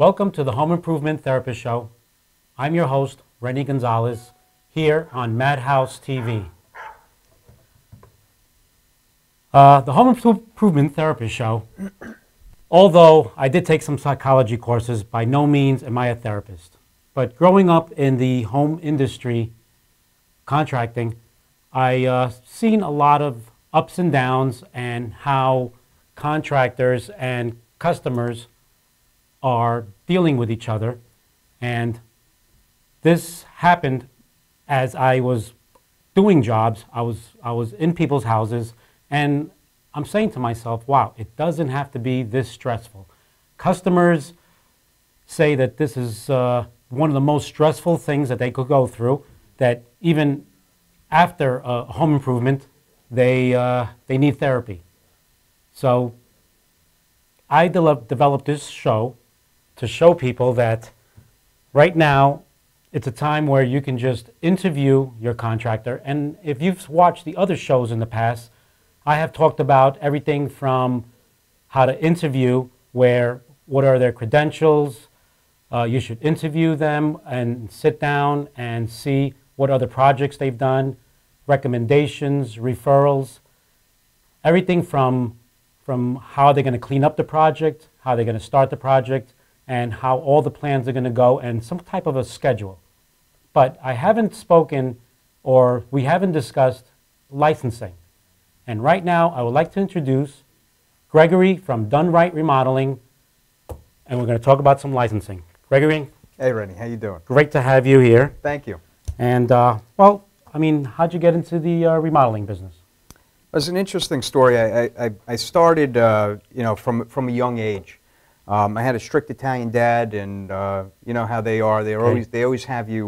Welcome to the Home Improvement Therapist Show. I'm your host, Rennie Gonzalez, here on Madhouse TV. The Home Improvement Therapist Show, although I did take some psychology courses, by no means am I a therapist. But growing up in the home industry, contracting, I seen a lot of ups and downs and how contractors and customers are dealing with each other. And this happened as I was doing jobs. I was in people's houses, and I'm saying to myself, wow, it doesn't have to be this stressful. Customers say that this is one of the most stressful things that they could go through, that even after a home improvement, they need therapy. So I developed this show to show people that right now it's a time where you can just interview your contractor. And if you've watched the other shows in the past, I have talked about everything from how to interview, what are their credentials. You should interview them and sit down and see what other projects they've done, recommendations, referrals, everything from how they're going to clean up the project, how they're going to start the project, and how all the plans are going to go, and some type of a schedule. But I haven't spoken, or we haven't discussed licensing. And right now, I would like to introduce Gregory from Done Right Remodeling, and we're going to talk about some licensing. Gregory? Hey, Rennie, how you doing? Great to have you here. Thank you. And, well, I mean, how'd you get into the remodeling business? It was an interesting story. I started, from a young age. I had a strict Italian dad, and you know how they are. They always have you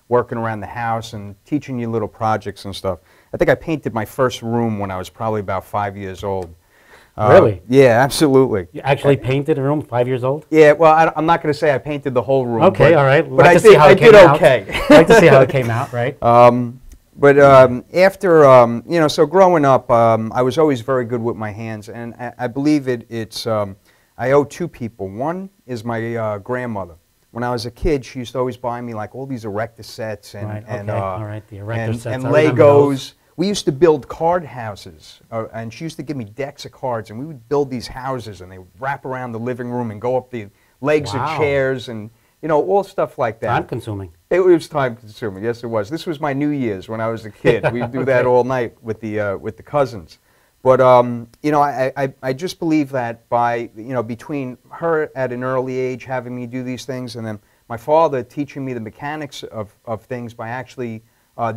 working around the house and teaching you little projects and stuff. I think I painted my first room when I was probably about 5 years old. Really? Yeah, absolutely. You actually painted a room 5 years old? Yeah, well, I'm not going to say I painted the whole room. Okay, but, all right. But I did okay. I'd like to see how it came out, right? But after, so growing up, I was always very good with my hands, and I believe it's, I owe two people. One is my grandmother. When I was a kid, she used to always buy me like all these Erector sets and, right, and, okay. All right, the Erector sets. and Legos. We used to build card houses, and she used to give me decks of cards, and we would build these houses, and they would wrap around the living room and go up the legs of chairs, and all stuff like that. Time consuming. It was time consuming. Yes, it was. This was my New Year's when I was a kid. We'd do that all night with the cousins. But I just believe that by between her at an early age having me do these things, and then my father teaching me the mechanics of things by actually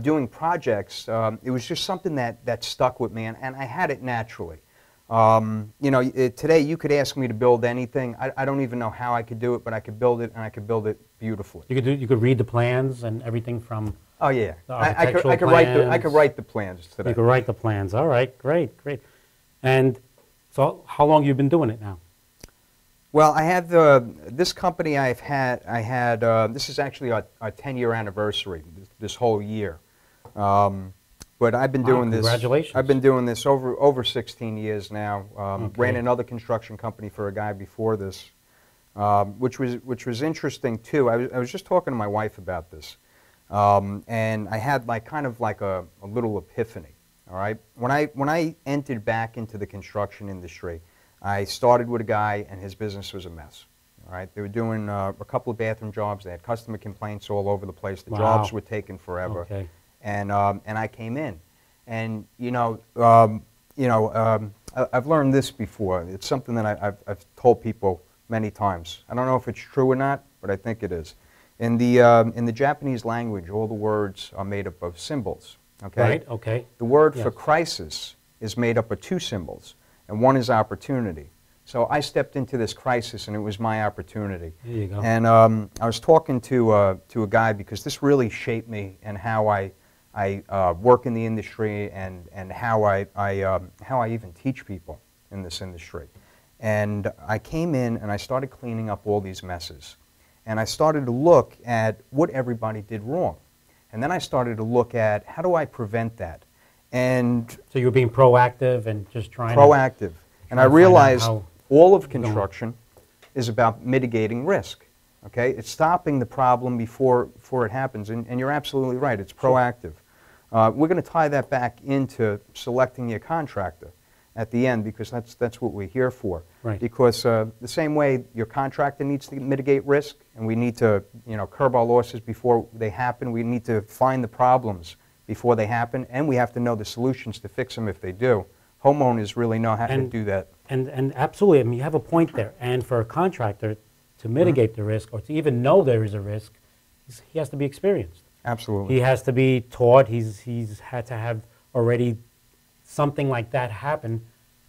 doing projects, it was just something that stuck with me, and I had it naturally. Today you could ask me to build anything. I don't even know how I could do it, but I could build it, and I could build it beautifully. You could read the plans and everything from. Oh yeah, I could write the plans today. You could write the plans. All right, great. And so, how long have you been doing it now? Well, I had this company I had. This is actually our 10-year anniversary. This whole year. But I've been doing this. Congratulations! I've been doing this over 16 years now. Ran another construction company for a guy before this, which was interesting too. I was just talking to my wife about this, and I had kind of a little epiphany. All right, when I entered back into the construction industry, I started with a guy, and his business was a mess. All right, they were doing a couple of bathroom jobs. They had customer complaints all over the place. The jobs were taking forever. Okay. And I came in, and I've learned this before. It's something that I've told people many times. I don't know if it's true or not, but I think it is. In the Japanese language, all the words are made up of symbols. Okay. Right. Okay. The word for crisis is made up of two symbols, and one is opportunity. So I stepped into this crisis, and it was my opportunity. There you go. And I was talking to a guy, because this really shaped me and how I work in the industry, and how I even teach people in this industry. And I came in and I started cleaning up all these messes. And I started to look at what everybody did wrong. And then I started to look at, how do I prevent that? And so you were being proactive and just trying proactive. And I realized all of construction is about mitigating risk. Okay, it's stopping the problem before it happens, and you're absolutely right. It's proactive. We're going to tie that back into selecting your contractor at the end, because that's what we're here for. Right. Because the same way your contractor needs to mitigate risk, and we need to curb our losses before they happen. We need to find the problems before they happen, and we have to know the solutions to fix them if they do. Homeowners really know how to do that. And absolutely, I mean, you have a point there. And for a contractor to mitigate the risk, or to even know there is a risk, he has to be experienced. Absolutely. He has to be taught. He's had to have already something like that happen.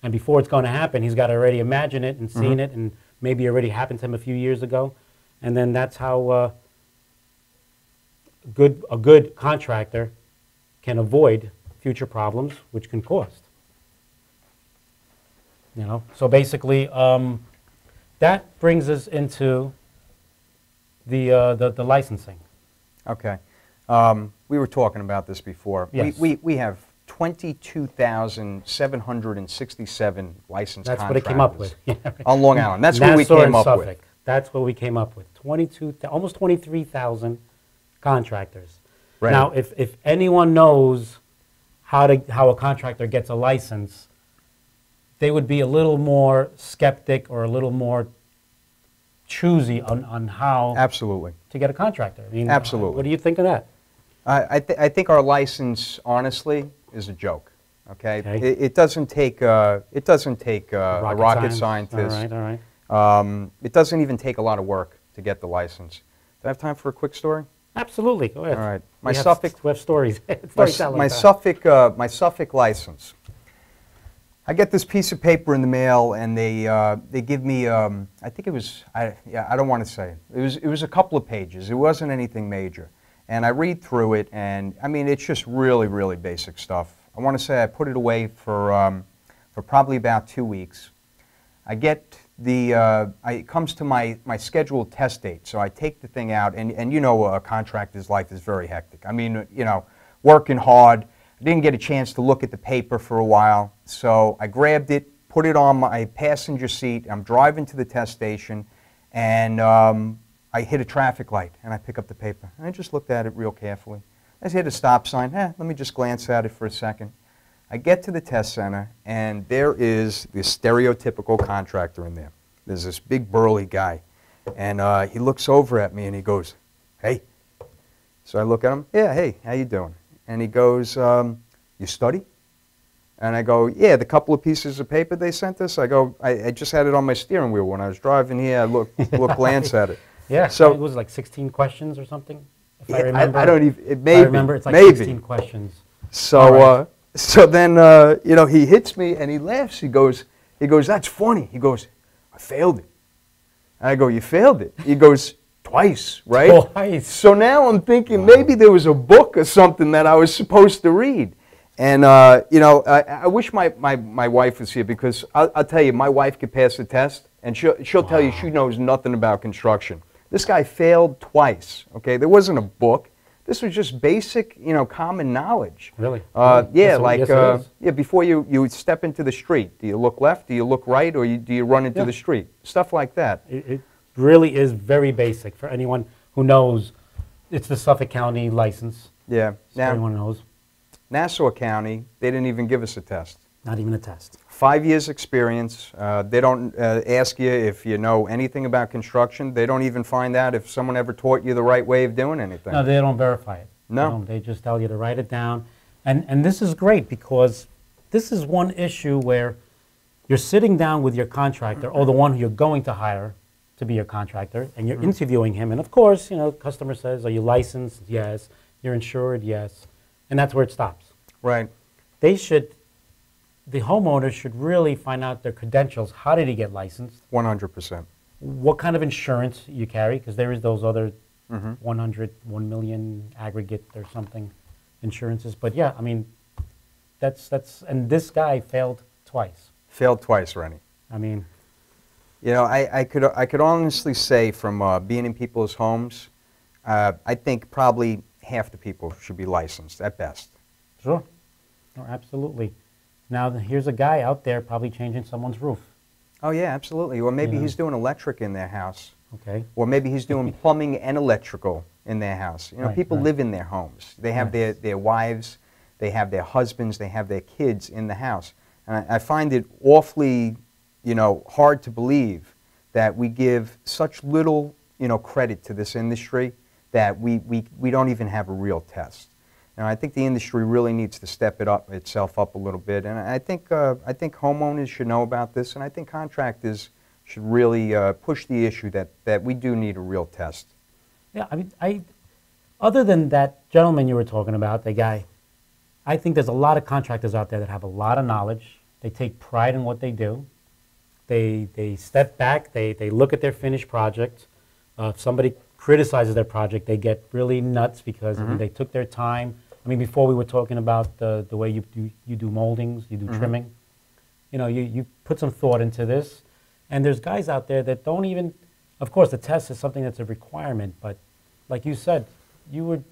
And before it's going to happen, he's got to already imagine it and seen it, and maybe already happened to him a few years ago. And then that's how a good contractor can avoid future problems, which can cost. So basically, that brings us into the licensing. Okay. We were talking about this before. Yes. We have 22,767 licensed That's contractors. what it came up with. On Long Island. That's what we Nassau came and up Suffolk. with. That's what we came up with. Almost 23,000 contractors. Right. Now, if anyone knows how a contractor gets a license, they would be a little more skeptic or a little more choosy on how Absolutely. to get a contractor. I mean, Absolutely. What do you think of that? I think our license, honestly, is a joke. Okay. It doesn't take a rocket scientist. All right. It doesn't even take a lot of work to get the license. Do I have time for a quick story? Absolutely. Go ahead. All right. We have stories. My Suffolk license. I get this piece of paper in the mail, and they give me I think it was I don't want to say it was a couple of pages. It wasn't anything major, and I read through it, and I mean it's just really basic stuff. I want to say I put it away for probably about 2 weeks. I get it comes to my scheduled test date, so I take the thing out, and a contractor's life is very hectic. I mean, working hard. I didn't get a chance to look at the paper for a while, so I grabbed it, put it on my passenger seat. I'm driving to the test station, and I hit a traffic light, and I pick up the paper. And I just looked at it real carefully. I hit a stop sign. Let me just glance at it for a second. I get to the test center, and there is this stereotypical contractor in there. There's this big burly guy, and he looks over at me, and he goes, "Hey." So I look at him. "Yeah, hey, how you doing?" And he goes, "You study?" And I go, "Yeah, the couple of pieces of paper they sent us." I go, I just had it on my steering wheel when I was driving here. I glance at it. Yeah, so it was like 16 questions or something, if I yeah, remember. I don't even, maybe. I remember it's like maybe. 16 questions. So, right. So then, he hits me and he laughs. He goes, "That's funny." He goes, "I failed it." And I go, "You failed it?" He goes, "Twice, right?" Twice. So now I'm thinking maybe there was a book or something that I was supposed to read. And, I wish my wife was here, because I'll tell you, my wife could pass the test, and she'll tell you she knows nothing about construction. This guy failed twice, okay? There wasn't a book. This was just basic, common knowledge. Really? Yeah, Yes, like, yes, before you step into the street, do you look left, do you look right, or do you run into the street? Stuff like that. It really is very basic for anyone who knows. It's the Suffolk County license. Yeah. So everyone knows. Nassau County, they didn't even give us a test. Not even a test. 5 years experience. They don't ask you if you know anything about construction. They don't even find out if someone ever taught you the right way of doing anything. No, they don't verify it. No. They just tell you to write it down. And this is great, because this is one issue where you're sitting down with your contractor, or the one who you're going to hire to be your contractor, and you're interviewing him. And of course, customer says, "Are you licensed?" Yes. "You're insured?" Yes. And that's where it stops. Right. The homeowner should really find out their credentials. How did he get licensed? 100%. What kind of insurance you carry, because there is those other 100, 1 million aggregate or something insurances. But yeah, I mean, and this guy failed twice. Failed twice, Rennie. I mean, I could honestly say, from being in people's homes, I think probably half the people should be licensed at best. Sure. No, absolutely. Now, here's a guy out there probably changing someone's roof. Oh yeah, absolutely. Or maybe You know? he's doing electric in their house. Okay. Or maybe he's doing plumbing and electrical in their house. You know, Right, people right. live in their homes. They have Yes. their wives, they have their husbands, they have their kids in the house. And I find it awfully, you know, hard to believe that we give such little, you know, credit to this industry that we don't even have a real test. And I think the industry really needs to step itself up a little bit. And I think homeowners should know about this, and I think contractors should really push the issue that we do need a real test. Yeah, I mean, other than that gentleman you were talking about, the guy, I think there's a lot of contractors out there that have a lot of knowledge. They take pride in what they do. They step back, they look at their finished project. If somebody criticizes their project, they get really nuts because I mean, they took their time. I mean, before we were talking about the way you do moldings, you do trimming. You know, you put some thought into this. And there's guys out there that don't even, of course, the test is something that's a requirement, but like you said, you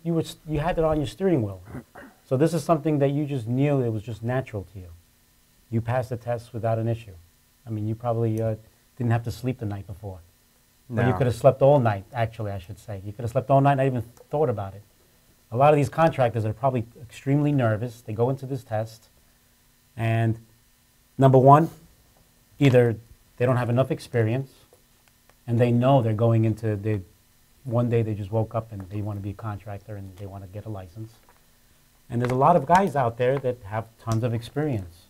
had it on your steering wheel. So this is something that you just knew it was just natural to you. You passed the test without an issue. I mean, you probably didn't have to sleep the night before. No. Or you could have slept all night, actually, I should say. You could have slept all night and not even thought about it. A lot of these contractors are probably extremely nervous. They go into this test, and number one, either they don't have enough experience, and they know they're going into one day they just woke up and they want to be a contractor and they want to get a license. And there's a lot of guys out there that have tons of experience.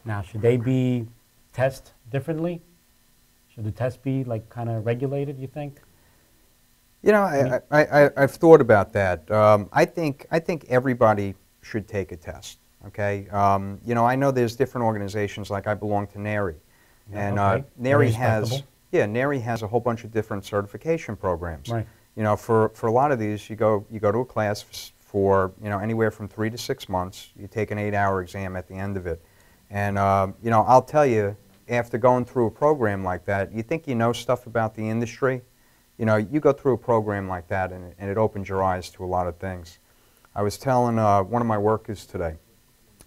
Now, should they be tested differently? Should the test be like kind of regulated, you think? You know, I've thought about that. I think everybody should take a test. Okay. You know, I know there's different organizations. Like I belong to NARI, and Okay. NARI has a whole bunch of different certification programs. Right. You know, for a lot of these, you go to a class for you know anywhere from 3 to 6 months. You take an 8-hour exam at the end of it, and you know, I'll tell you, after going through a program like that, you think you know stuff about the industry. You know, you go through a program like that, and it opens your eyes to a lot of things. I was telling one of my workers today,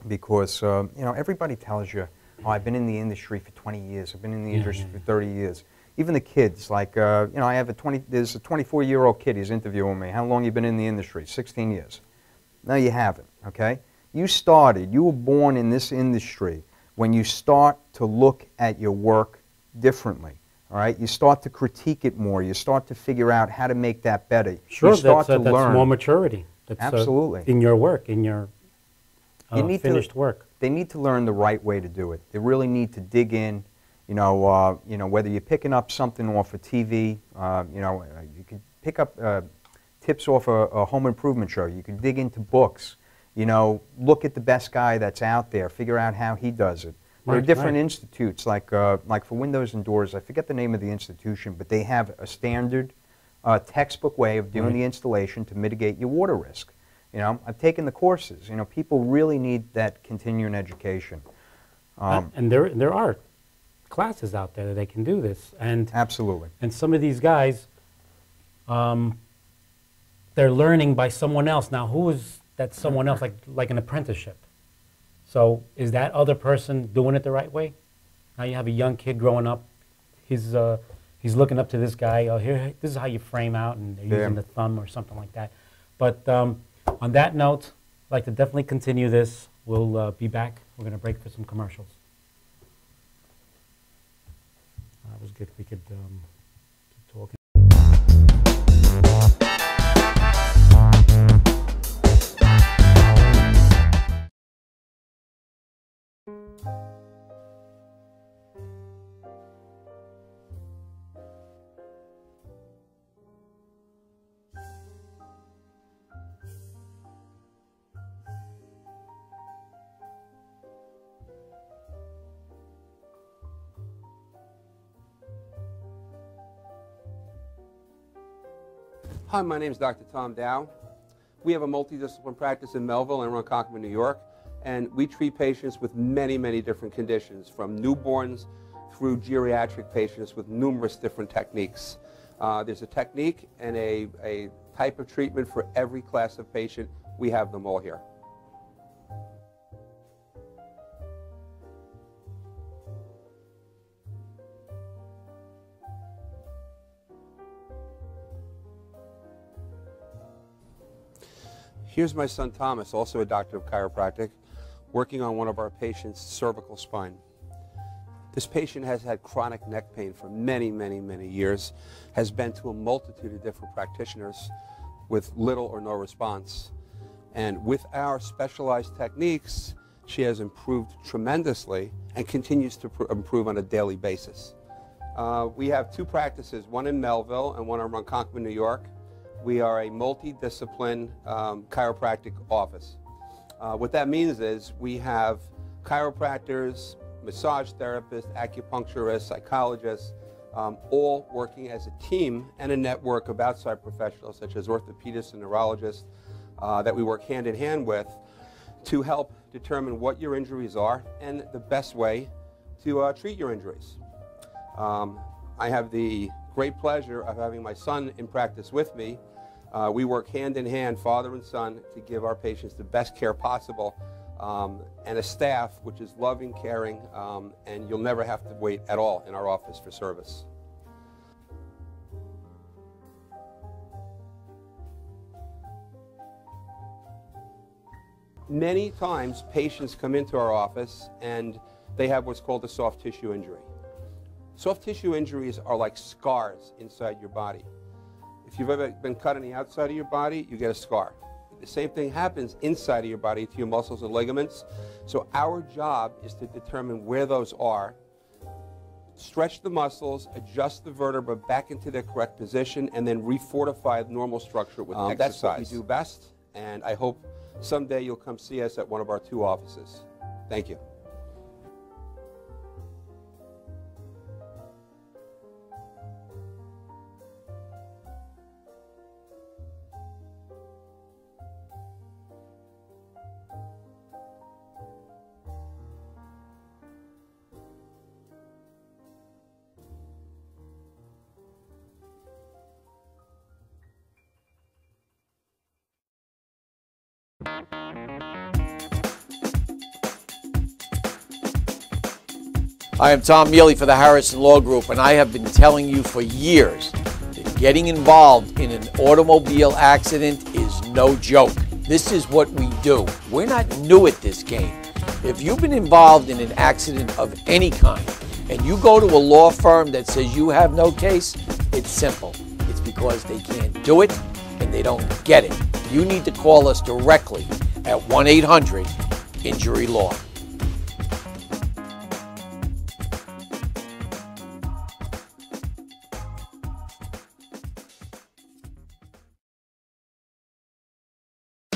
because you know, everybody tells you, oh, I've been in the industry for 20 years, I've been in the industry for 30 years. Even the kids, like, you know, there's a 24-year-old kid, he's interviewing me. How long you been in the industry? 16 years. No, you haven't, okay? You were born in this industry when you start to look at your work differently, all right? You start to critique it more. You start to figure out how to make that better. Sure, you start that's to learn. more maturity. That's, Absolutely. In your work, in your finished to, work. They need to learn the right way to do it. They really need to dig in. You know, whether you're picking up something off a TV, you know, you could pick up tips off a home improvement show. You can dig into books. You know, look at the best guy that's out there. Figure out how he does it. There are different institutes, like for windows and doors. I forget the name of the institution, but they have a standard textbook way of doing the installation to mitigate your water risk. You know, I've taken the courses. You know, people really need that continuing education. And there are classes out there that they can do this. And Absolutely. And some of these guys, they're learning by someone else. Now, who is that someone else, like an apprenticeship? So is that other person doing it the right way? Now you have a young kid growing up. He's looking up to this guy. Oh, here, this is how you frame out, and they're using the thumb or something like that. But on that note, I'd like to definitely continue this. We'll be back. We're going to break for some commercials. That was good. We could keep talking. Hi, my name is Dr. Tom Dow. We have a multidisciplinary practice in Melville and Ronkonkoma, New York, and we treat patients with many, many different conditions, from newborns through geriatric patients with numerous different techniques. There's a technique and a type of treatment for every class of patient. We have them all here. Here's my son Thomas, also a doctor of chiropractic, working on one of our patients' cervical spine. This patient has had chronic neck pain for many, many, many years, has been to a multitude of different practitioners with little or no response. And with our specialized techniques, she has improved tremendously and continues to improve on a daily basis. We have two practices, one in Melville and one in Ronkonkoma, New York. We are a multidiscipline chiropractic office. What that means is we have chiropractors, massage therapists, acupuncturists, psychologists, all working as a team and a network of outside professionals such as orthopedists and neurologists that we work hand in hand with to help determine what your injuries are and the best way to treat your injuries. I have the great pleasure of having my son in practice with me. We work hand in hand, father and son, to give our patients the best care possible, and a staff which is loving, caring, and you'll never have to wait at all in our office for service. Many times patients come into our office and they have what's called a soft tissue injury. Soft tissue injuries are like scars inside your body. If you've ever been cut on the outside of your body, you get a scar. The same thing happens inside of your body to your muscles and ligaments. So our job is to determine where those are, stretch the muscles, adjust the vertebra back into their correct position, and then refortify the normal structure with exercise. That's what we do best, and I hope someday you'll come see us at one of our two offices. Thank you. I am Tom Mealy for the Harrison Law Group, and I have been telling you for years that getting involved in an automobile accident is no joke. This is what we do. We're not new at this game. If you've been involved in an accident of any kind and you go to a law firm that says you have no case, it's simple. It's because they can't do it and they don't get it. You need to call us directly at 1-800-INJURY-LAW.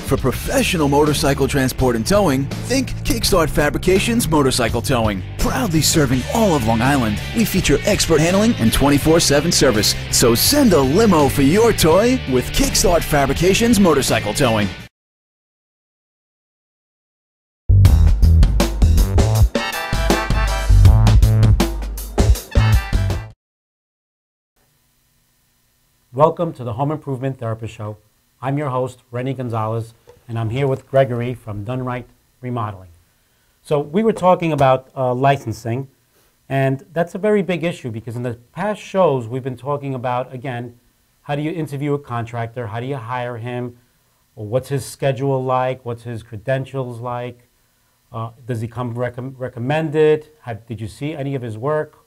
For professional motorcycle transport and towing, think Kickstart Fabrications Motorcycle Towing. Proudly serving all of Long Island, we feature expert handling and 24/7 service. So send a limo for your toy with Kickstart Fabrications Motorcycle Towing. Welcome to the Home Improvement Therapist Show. I'm your host, Rennie Gonzalez, and I'm here with Gregory from Done Right Remodeling. So we were talking about licensing, and that's a very big issue because in the past shows we've been talking about, again, how do you interview a contractor, how do you hire him, or what's his schedule like, what's his credentials like, does he come recommended, did you see any of his work,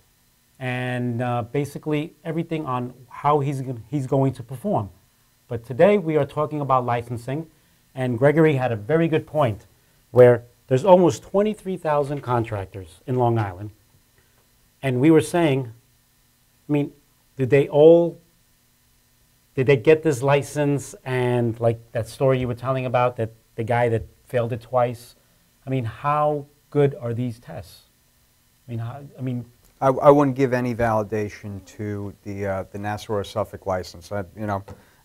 and basically everything on how he's going to perform. But today we are talking about licensing, and Gregory had a very good point where there's almost 23,000 contractors in Long Island, and we were saying, I mean, did they get this license, and like that story you were telling about, that the guy that failed it twice, I mean, how good are these tests? I wouldn't give any validation to the Nassau or Suffolk license.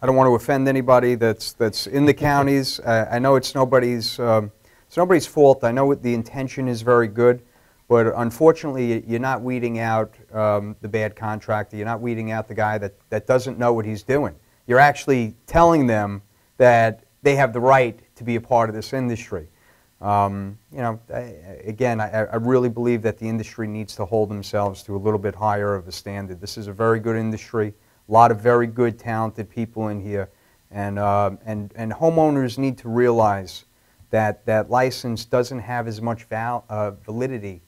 I don't want to offend anybody that's in the counties. I know it's nobody's fault. I know the intention is very good, but unfortunately, you're not weeding out the bad contractor. You're not weeding out the guy that doesn't know what he's doing. You're actually telling them that they have the right to be a part of this industry. Again, I really believe that the industry needs to hold themselves to a little bit higher of a standard. This is a very good industry. A lot of very good, talented people in here, And homeowners need to realize that that license doesn't have as much validity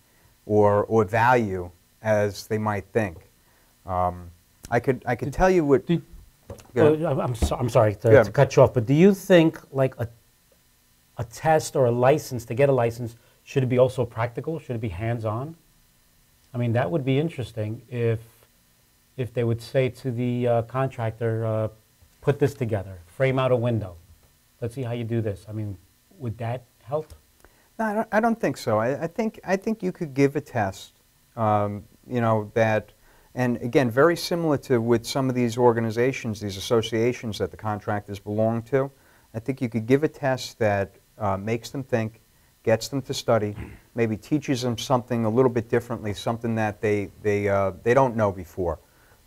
or value as they might think. I could tell you what. I'm sorry to cut you off, but do you think like a test or a license, to get a license, should it be also practical? Should it be hands-on? I mean, that would be interesting if they would say to the contractor, put this together, frame out a window. Let's see how you do this. I mean, would that help? No, I don't think so. I think you could give a test, you know, that, and again, very similar to with some of these organizations, these associations that the contractors belong to. I think you could give a test that makes them think, gets them to study, maybe teaches them something a little bit differently, something that they don't know before.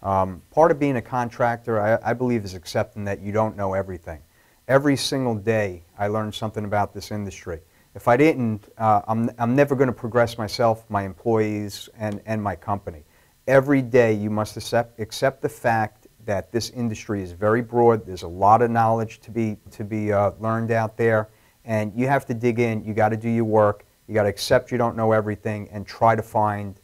Part of being a contractor, I believe, is accepting that you don't know everything. Every single day, I learn something about this industry. If I didn't, I'm never going to progress myself, my employees, and my company. Every day, you must accept the fact that this industry is very broad. There's a lot of knowledge to be learned out there, and you have to dig in. You got to do your work. You got to accept you don't know everything, and try to find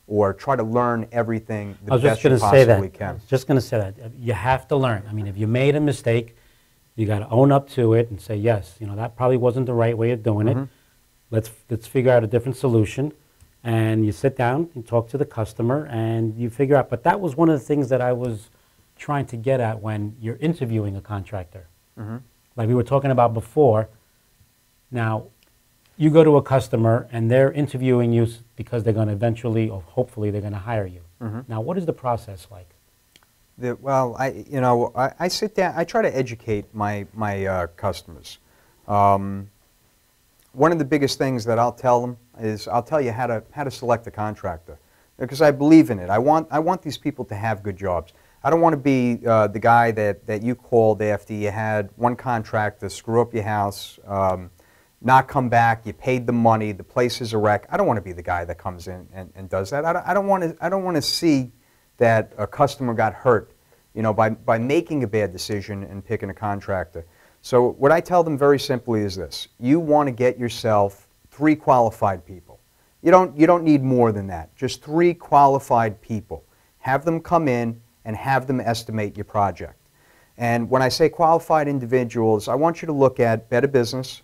or try to learn everything the best you possibly can. I was just going to say that. You have to learn. I mean, if you made a mistake, you got to own up to it and say, yes, you know, that probably wasn't the right way of doing it. Let's figure out a different solution. And you sit down and talk to the customer and you figure out. But that was one of the things that I was trying to get at when you're interviewing a contractor. Like we were talking about before. Now, you go to a customer and they're interviewing you because they're going to eventually, or hopefully, they're going to hire you. Now, what is the process like? Well, I sit down. I try to educate my customers. One of the biggest things that I'll tell them is I'll tell you how to select a contractor, because I believe in it. I want these people to have good jobs. I don't want to be the guy that you called after you had one contractor screw up your house, not come back, you paid the money, the place is a wreck. I don't want to be the guy that comes in and does that. I don't want to see that a customer got hurt, you know, by making a bad decision and picking a contractor. So what I tell them very simply is this: you want to get yourself 3 qualified people. You don't need more than that. Just 3 qualified people. Have them come in and have them estimate your project. And when I say qualified individuals, I want you to look at Better Business.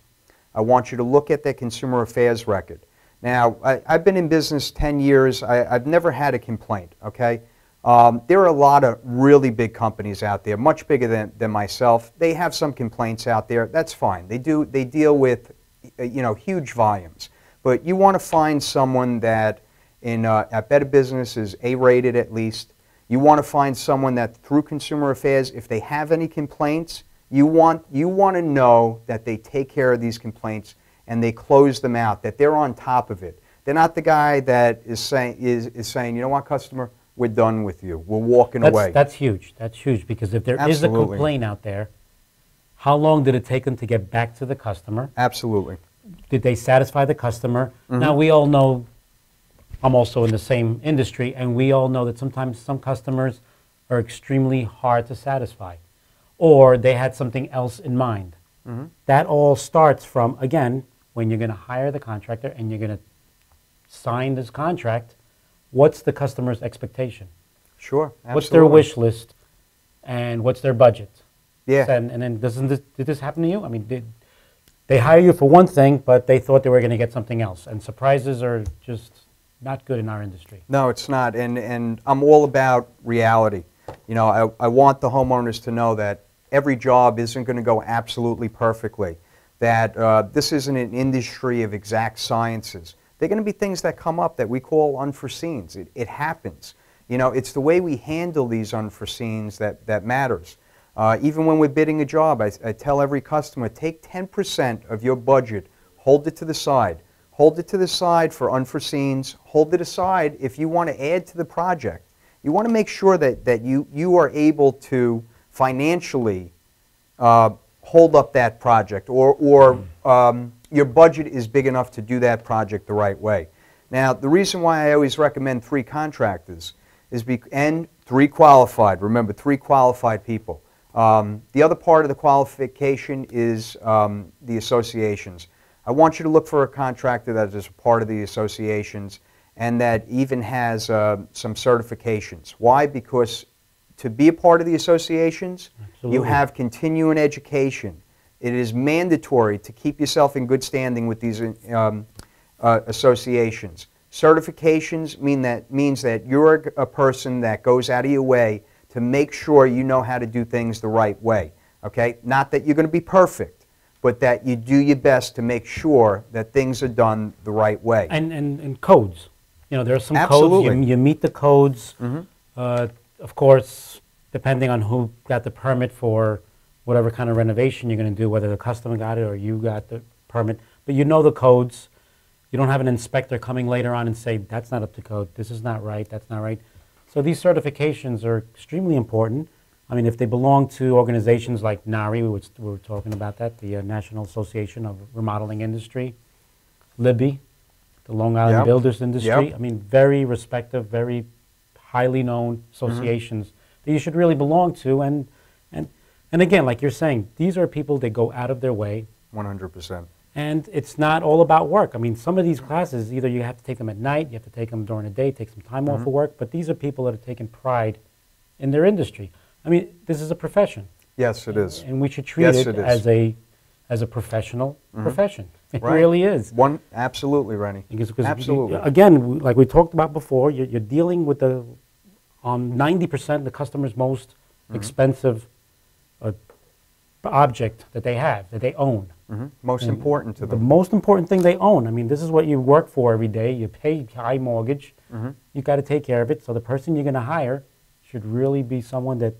I want you to look at their consumer affairs record. Now, I've been in business 10 years. I've never had a complaint, okay? There are a lot of really big companies out there, much bigger than myself. They have some complaints out there. That's fine. They deal with, you know, huge volumes. But you want to find someone that at Better Business is A-rated at least. You want to find someone that through consumer affairs, if they have any complaints, you want to know that they take care of these complaints and they close them out, that they're on top of it. They're not the guy that is saying, you know what, customer, we're done with you. We're walking away. That's huge. That's huge, because if there is a complaint out there, how long did it take them to get back to the customer? Absolutely. Did they satisfy the customer? Now, we all know, I'm also in the same industry, and we all know that sometimes some customers are extremely hard to satisfy, or they had something else in mind. That all starts from, again, when you're going to hire the contractor and you're going to sign this contract, what's the customer's expectation? Sure, absolutely. What's their wish list, and what's their budget? Yeah. And then did this happen to you? I mean, did they hire you for one thing, but they thought they were going to get something else? And surprises are just not good in our industry. No, it's not. And I'm all about reality. You know, I want the homeowners to know that every job isn't going to go absolutely perfectly, that this isn't an industry of exact sciences. There are going to be things that come up that we call unforeseens. It happens. You know, it's the way we handle these unforeseens that matters. Even when we're bidding a job, I tell every customer, take 10% of your budget, hold it to the side. Hold it to the side for unforeseens. Hold it aside if you want to add to the project. You want to make sure that you are able to financially hold up that project, or your budget is big enough to do that project the right way. Now, the reason why I always recommend 3 contractors is and 3 qualified. Remember, 3 qualified people. The other part of the qualification is the associations. I want you to look for a contractor that is a part of the associations and that even has some certifications. Why? Because to be a part of the associations, Absolutely. you have continuing education. It is mandatory to keep yourself in good standing with these associations. Certifications means that you're a person that goes out of your way to make sure you know how to do things the right way. Okay? Not that you're going to be perfect, but that you do your best to make sure that things are done the right way. And codes. You know, there are some Absolutely. codes. You meet the codes. Of course, depending on who got the permit for whatever kind of renovation you're going to do, whether the customer got it or you got the permit. But you know the codes. You don't have an inspector coming later on and say, that's not up to code, this is not right, that's not right. So these certifications are extremely important. I mean, if they belong to organizations like NARI, we were talking about that, the National Association of Remodeling Industry, LIBI, the Long Island Yep. Builders Industry. Yep. I mean, very respected, very highly known associations that you should really belong to. And again, like you're saying, these are people that go out of their way. 100%. And it's not all about work. I mean, some of these classes, either you have to take them at night, you have to take them during the day, take some time off of work, but these are people that are taking pride in their industry. I mean, this is a profession. Yes, it is. And we should treat Yes, it it is. as a professional profession. It Right. really is. Absolutely, Rennie. Because Absolutely. again, like we talked about before, you're dealing with 90% the customer's most expensive object that they have, that they own. Most important to The them. most important thing they own. I mean, this is what you work for every day. You pay high mortgage. You've got to take care of it. So the person you're going to hire should really be someone that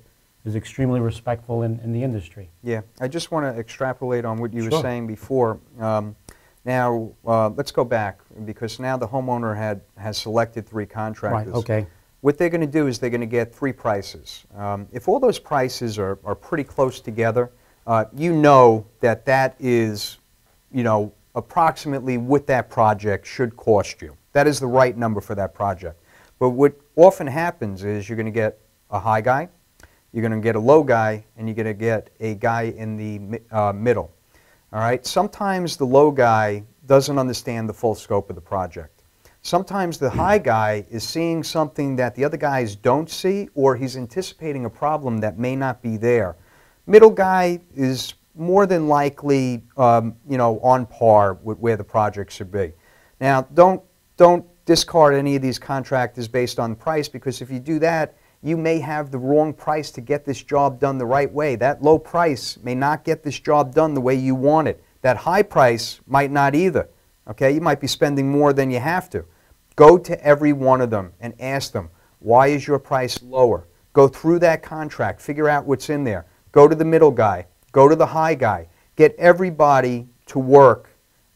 is extremely respectful in the industry. Yeah, I just want to extrapolate on what you were Sure. saying before. Now, let's go back, because now the homeowner has selected 3 contractors. Right, okay. What they're going to do is they're going to get 3 prices. If all those prices are pretty close together, you know that is, approximately what that project should cost you. That is the right number for that project. But what often happens is you're going to get a high guy, you're going to get a low guy, and you're going to get a guy in the middle. All right? Sometimes the low guy doesn't understand the full scope of the project. Sometimes the high guy is seeing something that the other guys don't see, or he's anticipating a problem that may not be there. Middle guy is more than likely, on par with where the project should be. Now, don't discard any of these contractors based on price, because if you do that, you may have the wrong price to get this job done the right way. That low price may not get this job done the way you want it. That high price might not either. Okay, you might be spending more than you have to. Go to every one of them and ask them, why is your price lower? Go through that contract, figure out what's in there. Go to the middle guy, go to the high guy. Get everybody to work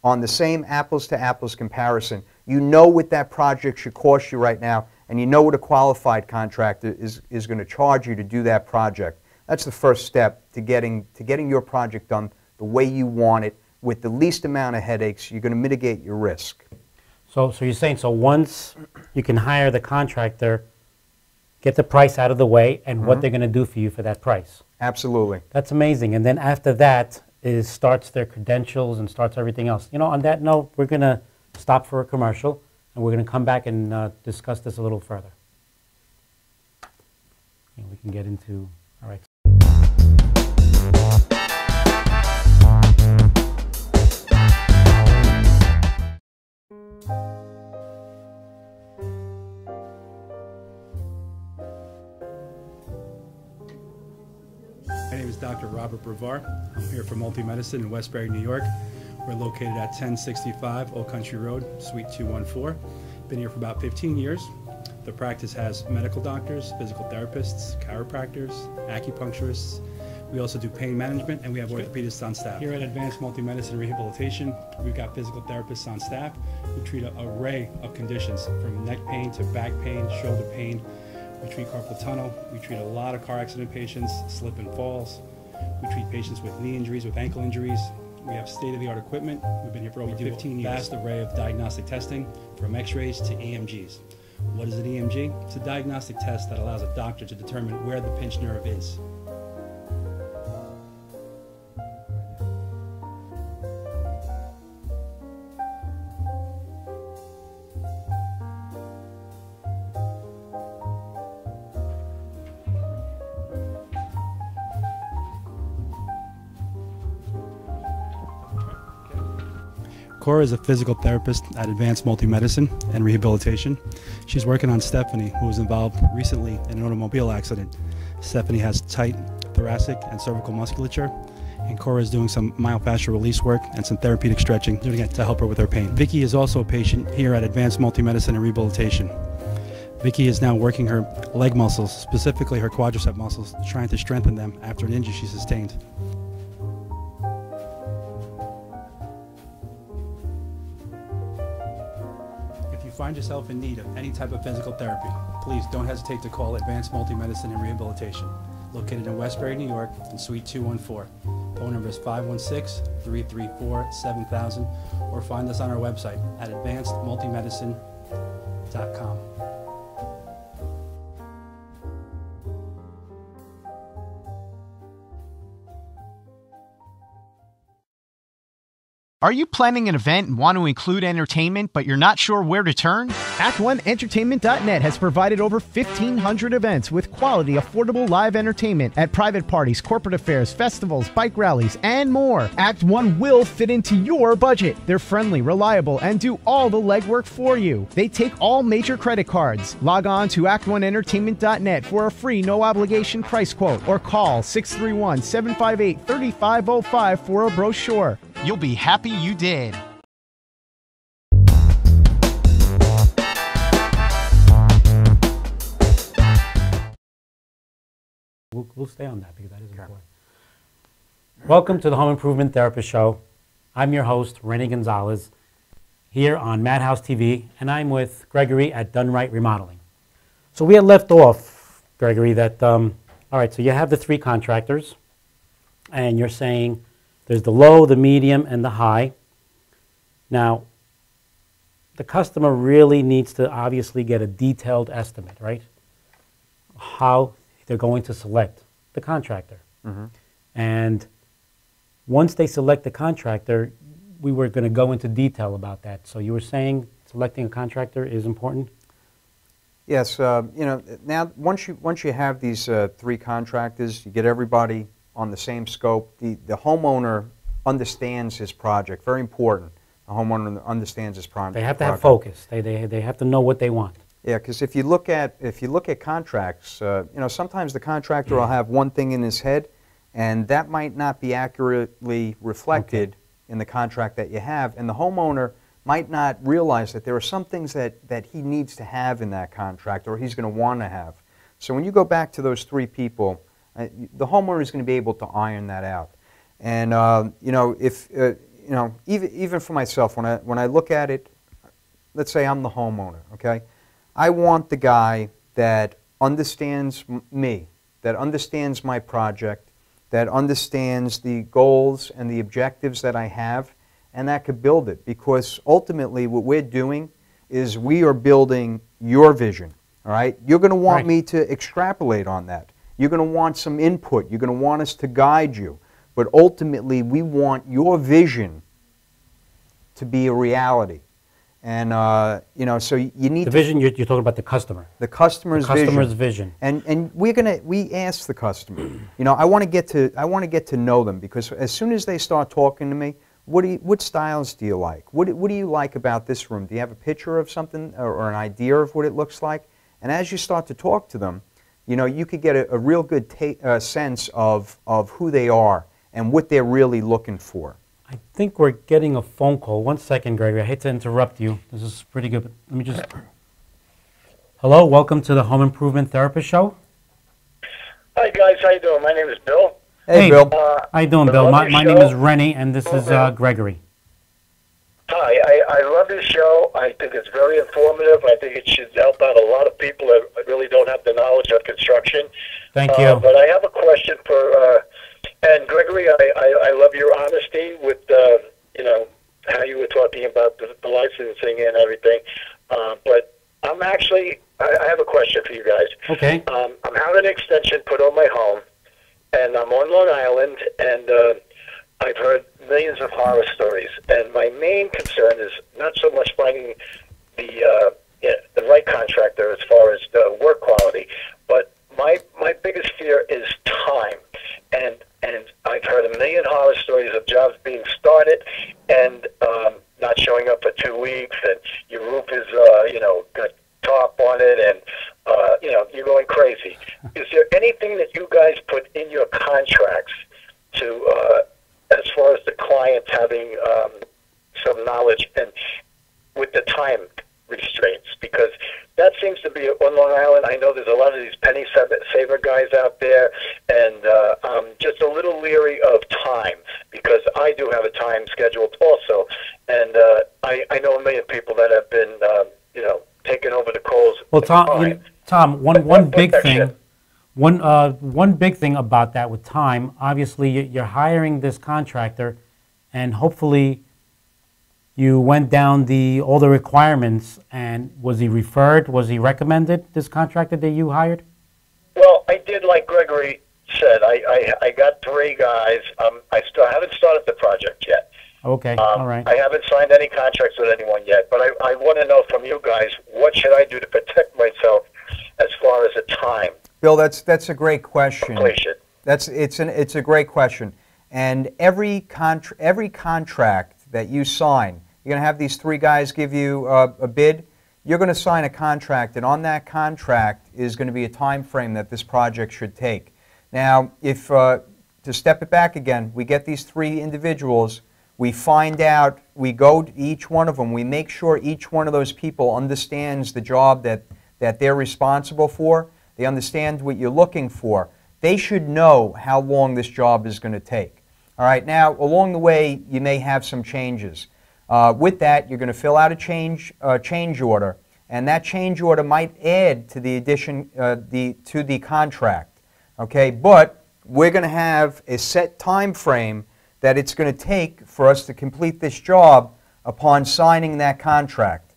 on the same apples-to-apples comparison. You know what that project should cost you right now, and you know what a qualified contractor is going to charge you to do that project. That's the first step to getting your project done the way you want it, with the least amount of headaches. You're going to mitigate your risk. So you're saying, so once you can hire the contractor, get the price out of the way, and what they're going to do for you for that price. Absolutely. That's amazing. And then after that starts their credentials and starts everything else. On that note, we're going to stop for a commercial, and we're going to come back and discuss this a little further. And we can get into, all right. My name is Dr. Robert Brevard. I'm here for Multi-Medicine in Westbury, New York. We're located at 1065 Old Country Road, Suite 214. Been here for about 15 years. The practice has medical doctors, physical therapists, chiropractors, acupuncturists. We also do pain management, and we have orthopedists on staff. Here at Advanced Multi-Medicine Rehabilitation, we've got physical therapists on staff who treat an array of conditions, from neck pain to back pain, shoulder pain. We treat carpal tunnel. We treat a lot of car accident patients, slip and falls. We treat patients with knee injuries, with ankle injuries. We have state-of-the-art equipment. We've been here for over 15 years. Vast array of diagnostic testing, from x-rays to EMGs. What is an EMG? It's a diagnostic test that allows a doctor to determine where the pinched nerve is. Cora is a physical therapist at Advanced Multi-Medicine and Rehabilitation. She's working on Stephanie, who was involved recently in an automobile accident. Stephanie has tight thoracic and cervical musculature, and Cora is doing some myofascial release work and some therapeutic stretching to help her with her pain. Vicky is also a patient here at Advanced Multi-Medicine and Rehabilitation. Vicky is now working her leg muscles, specifically her quadricep muscles, trying to strengthen them after an injury she sustained. If you find yourself in need of any type of physical therapy, please don't hesitate to call Advanced Multi-Medicine and Rehabilitation, located in Westbury, New York, in Suite 214. Phone number is 516-334-7000, or find us on our website at advancedmultimedicine.com. Are you planning an event and want to include entertainment, but you're not sure where to turn? Act1Entertainment.net has provided over 1,500 events with quality, affordable live entertainment at private parties, corporate affairs, festivals, bike rallies, and more. Act 1 will fit into your budget. They're friendly, reliable, and do all the legwork for you. They take all major credit cards. Log on to Act1Entertainment.net for a free, no-obligation price quote, or call 631-758-3505 for a brochure. You'll be happy you did. We'll stay on that because that is important. Welcome to the Home Improvement Therapist Show. I'm your host, Rennie Gonzalez, here on Madhouse TV, and I'm with Gregory at Done Right Remodeling. So we had left off, Gregory, that, all right, so you have the three contractors, and you're saying there's the low, the medium, and the high. Now, the customer really needs to obviously get a detailed estimate, right? How they're going to select the contractor. Mm-hmm. And once they select the contractor, we were going to go into detail about that. So you were saying selecting a contractor is important? Yes. Now once you have these three contractors, you get everybody on the same scope. The homeowner understands his project. Very important. The homeowner understands his project. They have to have focus. They have to know what they want. Yeah, because if you look at contracts, sometimes the contractor will have one thing in his head, and that might not be accurately reflected in the contract that you have, and the homeowner might not realize that there are some things that he needs to have in that contract, or he's going to want to have. So when you go back to those three people, the homeowner is going to be able to iron that out. And even for myself, when I look at it, let's say I'm the homeowner, okay? I want the guy that understands me, that understands my project, that understands the goals and the objectives that I have, and that could build it. Because ultimately what we're doing is we are building your vision, all right? You're going to want me to extrapolate on that. You're going to want some input. You're going to want us to guide you. But ultimately, we want your vision to be a reality. And, so you need the vision, you're talking about the customer. The customer's vision. And we ask the customer, I want to get to know them, because as soon as they start talking to me, what styles do you like? What do you like about this room? Do you have a picture of something or an idea of what it looks like? And as you start to talk to them, you could get a real good sense of who they are and what they're really looking for. I think we're getting a phone call. 1 second, Gregory. I hate to interrupt you. This is pretty good. But let me just... Hello, welcome to the Home Improvement Therapist Show. Hi, guys. How you doing? My name is Bill. Hey, Bill. How you doing, Bill? My name is Rennie, and this is Gregory. Hi. I love this show. I think it's very informative. I think it should help out a lot of people that really don't have the knowledge of construction. Thank you. But I have a question for... And Gregory, I love your honesty with, how you were talking about the licensing and everything. But I'm actually, I have a question for you guys. Okay. I'm having an extension put on my home, and I'm on Long Island, and I've heard millions of horror stories. And my main concern is not so much finding the right contractor as far as the work quality, but my biggest fear is time. And I've heard a million horror stories of jobs being started and not guys put in your contracts to, as far as the clients having some knowledge and with the time restraints? Because that seems to be on Long Island. I know there's a lot of these penny saver guys out there, and I'm just a little leery of time because I do have a time scheduled also, and I know a million people that have been, taking over the calls. Well, Tom, one big thing. One big thing about that with time, obviously you're hiring this contractor, and hopefully you went down all the requirements. And was he referred? Was he recommended, this contractor that you hired? Well, I did like Gregory said. I got 3 guys. I still haven't started the project yet. Okay, all right. I haven't signed any contracts with anyone yet, but I want to know from you guys, what should I do to protect myself as far as the time? Bill, that's a great question. Completion. It's a great question. And every contract that you sign, you're going to have these 3 guys give you a bid. You're going to sign a contract, and on that contract is going to be a time frame that this project should take. Now, if to step it back again, we get these 3 individuals. We find out, we go to each one of them, we make sure each one of those people understands the job that they're responsible for. They understand what you're looking for. They should know how long this job is going to take. All right, now, along the way, you may have some changes. With that, you're going to fill out a change order, and that change order might add to the addition to the contract. Okay, but we're going to have a set time frame that it's going to take for us to complete this job upon signing that contract.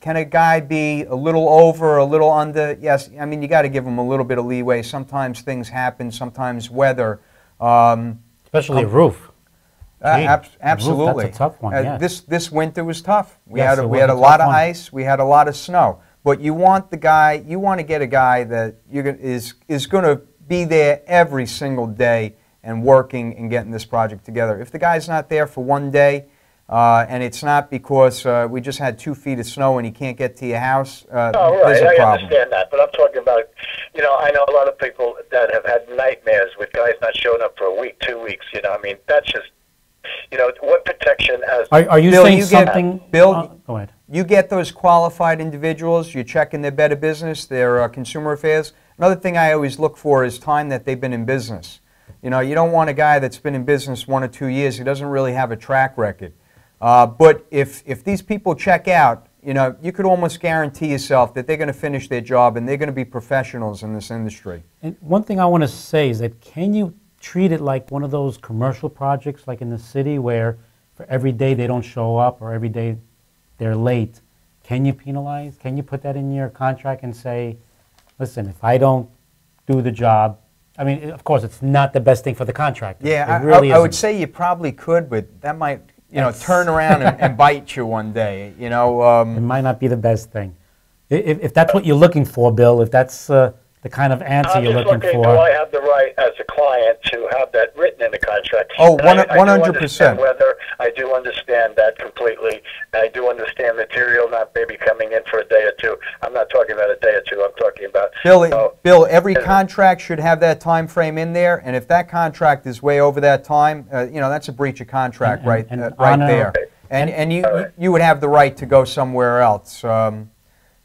Can a guy be a little over, a little under? Yes, I mean, you got to give him a little bit of leeway. Sometimes things happen, sometimes weather. Especially a roof. Absolutely. That's a tough one, yeah. This winter was tough. We had a lot of ice, we had a lot of snow. But you want the guy, you want to get a guy that is going to be there every single day and working and getting this project together. If the guy's not there for one day, and it's not because we just had 2 feet of snow and he can't get to your house, there's a problem. I understand that, but I'm talking about, I know a lot of people that have had nightmares with guys not showing up for a week, 2 weeks, I mean, that's just, what protection as... Are you Bill, saying something... Bill, go ahead. You get those qualified individuals, you're checking their Better Business, their consumer affairs. Another thing I always look for is time that they've been in business. You don't want a guy that's been in business 1 or 2 years. He doesn't really have a track record. But if these people check out, you could almost guarantee yourself that they're going to finish their job and they're going to be professionals in this industry. And one thing I want to say is that can you treat it like one of those commercial projects like in the city where for every day they don't show up or every day they're late, can you penalize? Can you put that in your contract and say, listen, if I don't do the job, I mean, of course, it's not the best thing for the contractor. Yeah, it really I would say you probably could, but that might, turn around and bite you one day. It might not be the best thing. If that's what you're looking for, Bill, if that's the kind of answer you're looking for. Do I have the right as a client to have that written in the contract? Oh, 100%. I do understand that completely. I do understand material not maybe coming in for a day or 2. I'm not talking about a day or 2. I'm talking about... Bill, every contract should have that time frame in there, and if that contract is way over that time, that's a breach of contract right there. And you would have the right to go somewhere else.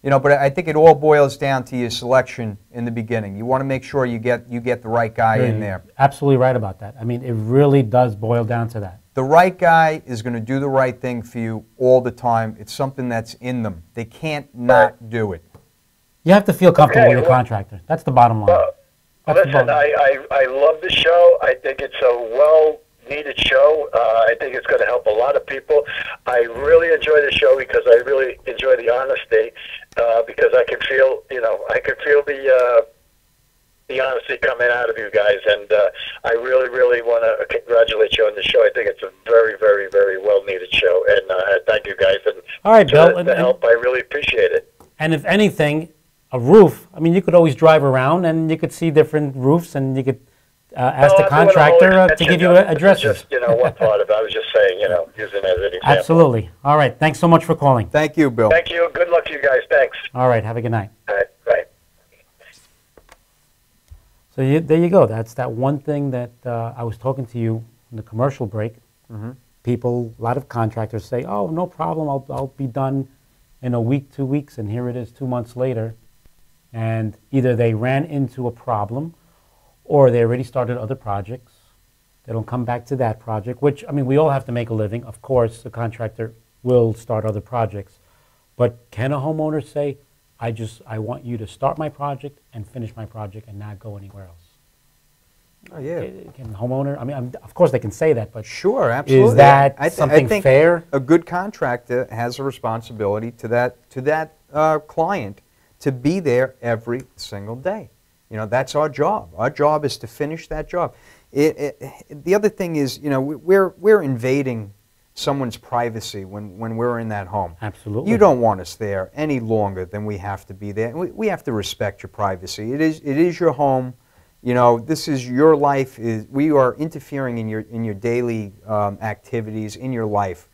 But I think it all boils down to your selection in the beginning. You want to make sure you get the right guy in there. Absolutely right about that. I mean, it really does boil down to that. The right guy is going to do the right thing for you all the time. It's something that's in them. They can't not do it. You have to feel comfortable with your contractor. That's the bottom line. Listen, I love the show. I think it's a well-needed show. I think it's going to help a lot of people. I really enjoy the show because I really enjoy the honesty. Because I can feel, the honesty coming out of you guys, and I really, really want to congratulate you on the show. I think it's a very, very, very well-needed show, and thank you guys. And all right, Bill, the help, I really appreciate it. And if anything, a roof, I mean, you could always drive around, and you could see different roofs, and you could ask the contractor to give you addresses. Just, one part of it. I was just saying, using it as an example. Absolutely. All right. Thanks so much for calling. Thank you, Bill. Thank you. Good luck to you guys. Thanks. All right. Have a good night. All right. Bye. So there you go. That's that one thing that I was talking to you in the commercial break. People, a lot of contractors say, "Oh, no problem. I'll be done in a week, 2 weeks," and here it is 2 months later, and either they ran into a problem, or they already started other projects. They don't come back to that project. Which, I mean, we all have to make a living. Of course, the contractor will start other projects, but can a homeowner say, I want you to start my project and finish my project and not go anywhere else"? Oh, yeah. Can the homeowner, I mean, of course they can say that, but sure, absolutely. Is that I something think fair? A good contractor has a responsibility to that client to be there every single day. You know, that's our job. Our job is to finish that job. The other thing is, you know, we're invading someone's privacy when we're in that home. Absolutely. You don't want us there any longer than we have to be there. We have to respect your privacy. It is your home. You know, this is your life. We are interfering in your daily activities, in your life.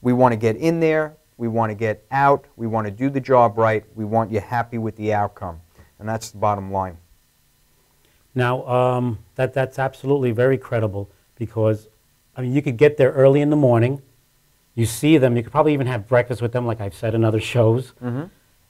We want to get in there. We want to get out. We want to do the job right. We want you happy with the outcome. And that's the bottom line. Now, that's absolutely very credible because, I mean, you could get there early in the morning. You see them. You could probably even have breakfast with them, like I've said in other shows.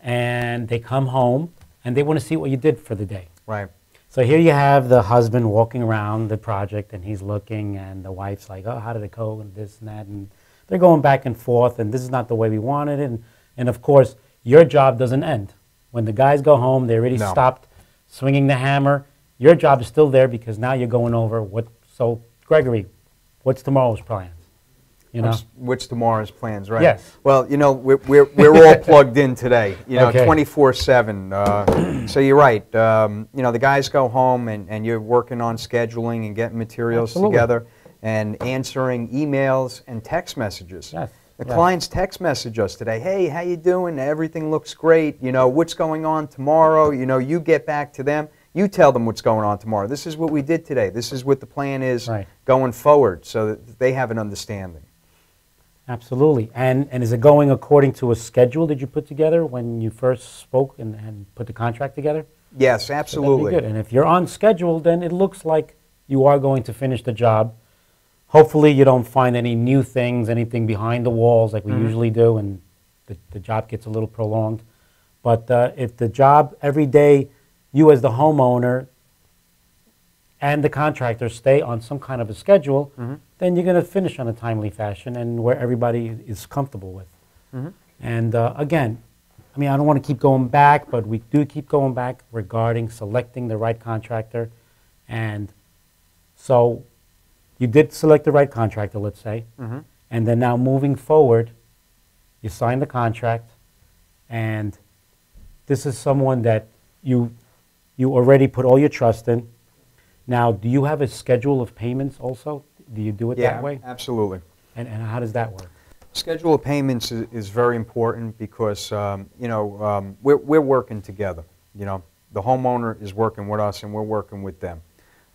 And they come home, and they want to see what you did for the day. Right. So here you have the husband walking around the project, and he's looking, and the wife's like, "Oh, how did it go?" and this and that. And they're going back and forth, and this is not the way we wanted it. And of course, your job doesn't end. When the guys go home, they already stopped swinging the hammer. Your job is still there because now you're going over what. So, Gregory, what's tomorrow's plans? You know, what's tomorrow's plans, right? Yes. Well, you know, we're all plugged in today. You know, Okay. 24/7. So you're right. You know, the guys go home and you're working on scheduling and getting materials together and answering emails and text messages. Yes. The clients text message us today. "Hey, how you doing? Everything looks great. You know, what's going on tomorrow?" You know, you get back to them. You tell them what's going on tomorrow. This is what we did today. This is what the plan is going forward, so that they have an understanding. Absolutely. And is it going according to a schedule that you put together when you first spoke and put the contract together? Yes, absolutely. So that'd be good. And if you're on schedule, then it looks like you are going to finish the job. Hopefully you don't find any new things, anything behind the walls like we usually do, and the job gets a little prolonged. But if the job every day, you as the homeowner and the contractor stay on some kind of a schedule, then you're going to finish on a timely fashion and where everybody is comfortable with. And again, I mean, I don't want to keep going back, but we do keep going back regarding selecting the right contractor. And so you did select the right contractor, let's say, and then now moving forward, you sign the contract, and this is someone that you already put all your trust in. Now, do you have a schedule of payments also? Do you do it that way? Yeah, absolutely. And how does that work? Schedule of payments is very important because, you know, we're working together. You know, the homeowner is working with us and we're working with them.